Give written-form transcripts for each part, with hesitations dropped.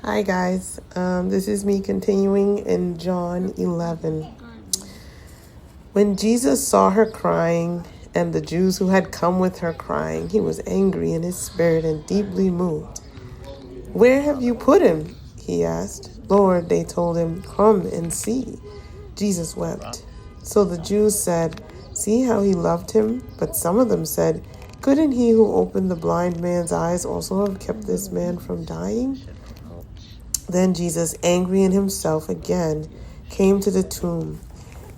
Hi guys, this is me continuing in John 11. When Jesus saw her crying and the Jews who had come with her crying, he was angry in his spirit and deeply moved. "Where have you put him?" he asked. "Lord," they told him, "come and see." Jesus wept. So the Jews said, "See how he loved him?" But some of them said, "Couldn't he who opened the blind man's eyes also have kept this man from dying?" Then Jesus, angry in himself again, came to the tomb.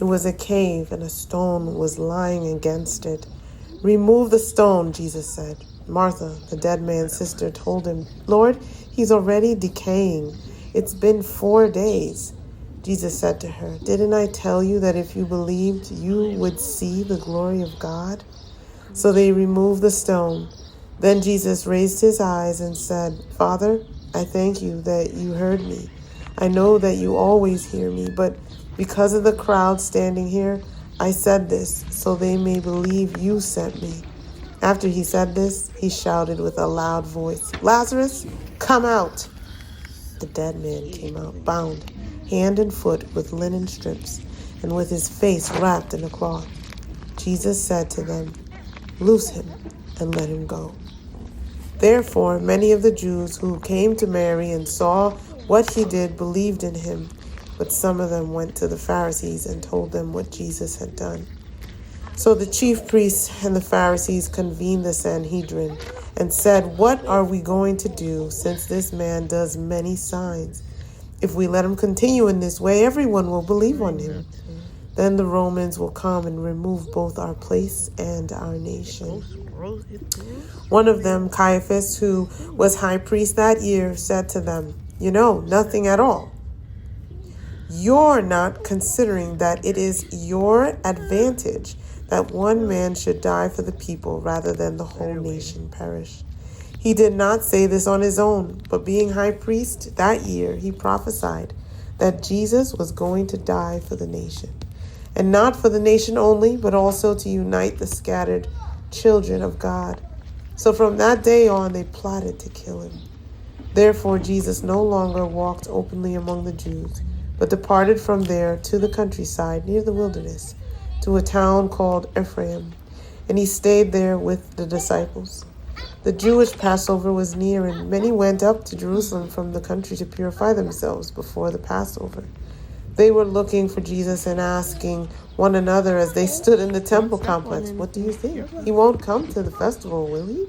It was a cave, and a stone was lying against it. "Remove the stone," Jesus said. Martha, the dead man's sister, told him, "Lord, he's already decaying. It's been 4 days." Jesus said to her, "Didn't I tell you that if you believed, you would see the glory of God?" So they removed the stone. Then Jesus raised his eyes and said, "Father, I thank you that you heard me. I know that you always hear me, but because of the crowd standing here, I said this so they may believe you sent me." After he said this, he shouted with a loud voice, "Lazarus, come out!" The dead man came out, bound hand and foot with linen strips, and with his face wrapped in a cloth. Jesus said to them, "Loose him and let him go." Therefore, many of the Jews who came to Mary and saw what he did believed in him, but some of them went to the Pharisees and told them what Jesus had done. So the chief priests and the Pharisees convened the Sanhedrin and said, "What are we going to do, since this man does many signs? If we let him continue in this way, everyone will believe on him. Then the Romans will come and remove both our place and our nation." One of them, Caiaphas, who was high priest that year, said to them, "You know nothing at all. You're not considering that it is your advantage that one man should die for the people rather than the whole nation perish." He did not say this on his own, but being high priest that year, he prophesied that Jesus was going to die for the nation, and not for the nation only, but also to unite the scattered children of God. So from that day on, they plotted to kill him. Therefore, Jesus no longer walked openly among the Jews, but departed from there to the countryside near the wilderness, to a town called Ephraim, and he stayed there with the disciples. The Jewish Passover was near, and many went up to Jerusalem from the country to purify themselves before the Passover. They were looking for Jesus and asking one another as they stood in the temple complex, "What do you think? He won't come to the festival, will he?"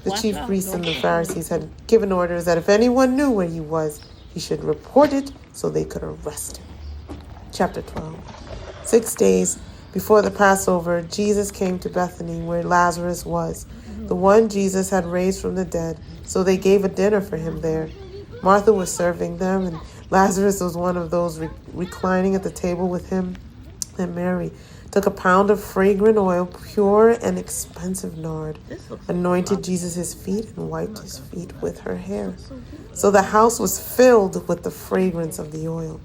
The chief priests and the Pharisees had given orders that if anyone knew where he was, he should report it so they could arrest him. Chapter 12. 6 days before the Passover, Jesus came to Bethany where Lazarus was, the one Jesus had raised from the dead. So they gave a dinner for him there. Martha was serving them, and Lazarus was one of those reclining at the table with him. And Mary took a pound of fragrant oil, pure and expensive nard, anointed Jesus' feet, and wiped his feet with her hair. So the house was filled with the fragrance of the oil.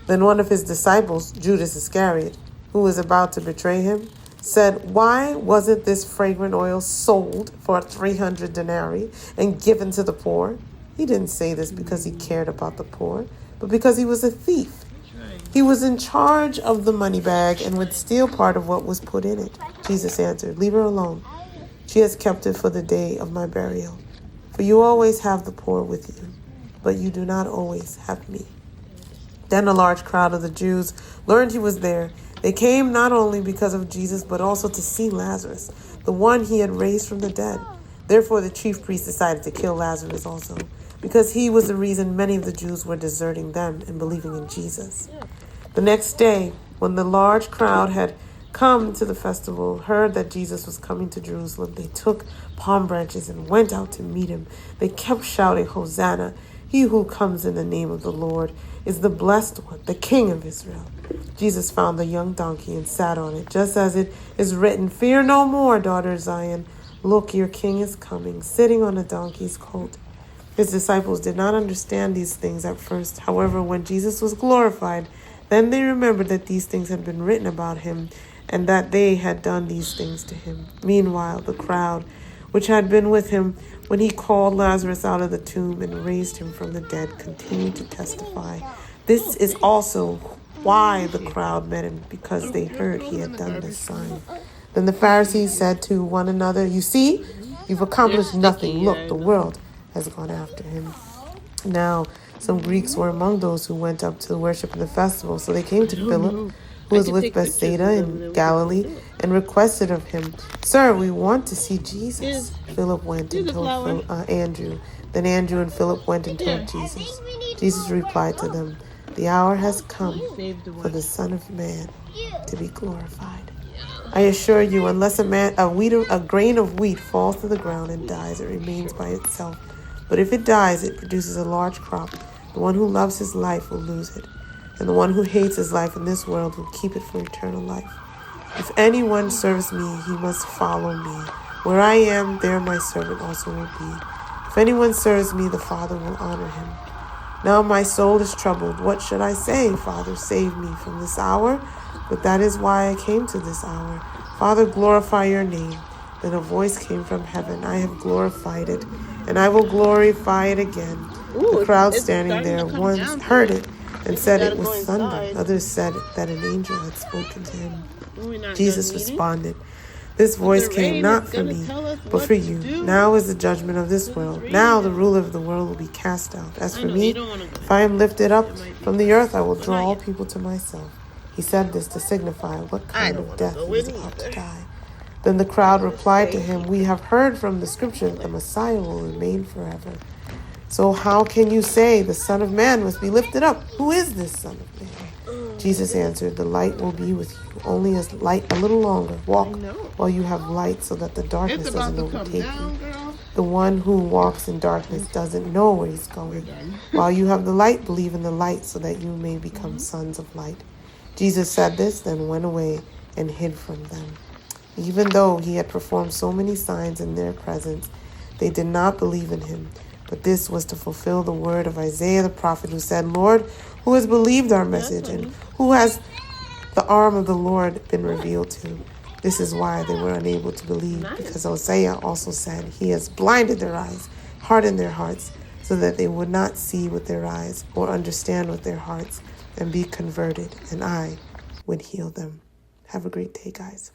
Then one of his disciples, Judas Iscariot, who was about to betray him, said, "Why wasn't this fragrant oil sold for 300 denarii and given to the poor?" He didn't say this because he cared about the poor, but because he was a thief. He was in charge of the money bag and would steal part of what was put in it. Jesus answered, "Leave her alone. She has kept it for the day of my burial. For you always have the poor with you, but you do not always have me." Then a large crowd of the Jews learned he was there. They came not only because of Jesus, but also to see Lazarus, the one he had raised from the dead. Therefore the chief priests decided to kill Lazarus also, because he was the reason many of the Jews were deserting them and believing in Jesus. The next day, when the large crowd had come to the festival, heard that Jesus was coming to Jerusalem, they took palm branches and went out to meet him. They kept shouting, "Hosanna! He who comes in the name of the Lord is the blessed one, the King of Israel." Jesus found the young donkey and sat on it, just as it is written, "Fear no more, daughter Zion. Look, your king is coming, sitting on a donkey's colt." His disciples did not understand these things at first. However, when Jesus was glorified, then they remembered that these things had been written about him and that they had done these things to him. Meanwhile, the crowd, which had been with him, when he called Lazarus out of the tomb and raised him from the dead, continued to testify. This is also why the crowd met him, because they heard he had done this sign. Then the Pharisees said to one another, "You see, you've accomplished nothing. Look, the world has gone after him." Now, some Greeks were among those who went up to worship in the festival. So they came to Philip, who was with Bethsaida in Galilee, and requested of him, "Sir, we want to see Jesus." Philip went and told Andrew. Then Andrew and Philip went and told Jesus. Jesus replied to them, "The hour has come for the Son of Man to be glorified. I assure you, unless a grain of wheat falls to the ground and dies, it remains by itself. But if it dies, it produces a large crop. The one who loves his life will lose it, and the one who hates his life in this world will keep it for eternal life. If anyone serves me, he must follow me. Where I am, there my servant also will be. If anyone serves me, the Father will honor him. Now my soul is troubled. What should I say? Father, save me from this hour. But that is why I came to this hour. Father, glorify your name." Then a voice came from heaven, "I have glorified it, and I will glorify it again." The crowd standing there once heard it and said it was thunder. Others said that an angel had spoken to him. Jesus responded, "This voice came not for me, but for you. Now is the judgment of this world. Now the ruler of the world will be cast out. As for me, if I am lifted up from the earth, I will draw all people to myself." He said this to signify what kind of death he was about to die. Then the crowd replied to him, "We have heard from the scripture that the Messiah will remain forever. So how can you say the Son of Man must be lifted up? Who is this Son of Man?" Jesus answered, "The light will be with you only as light a little longer. Walk while you have light, so that the darkness doesn't overtake you. The one who walks in darkness doesn't know where he's going. While you have the light, believe in the light, so that you may become sons of light." Jesus said this, then went away and hid from them. Even though he had performed so many signs in their presence, they did not believe in him. But this was to fulfill the word of Isaiah the prophet, who said, "Lord, who has believed our message, and who has the arm of the Lord been revealed to?" This is why they were unable to believe, because Isaiah also said, "He has blinded their eyes, hardened their hearts, so that they would not see with their eyes or understand with their hearts and be converted, and I would heal them." Have a great day, guys.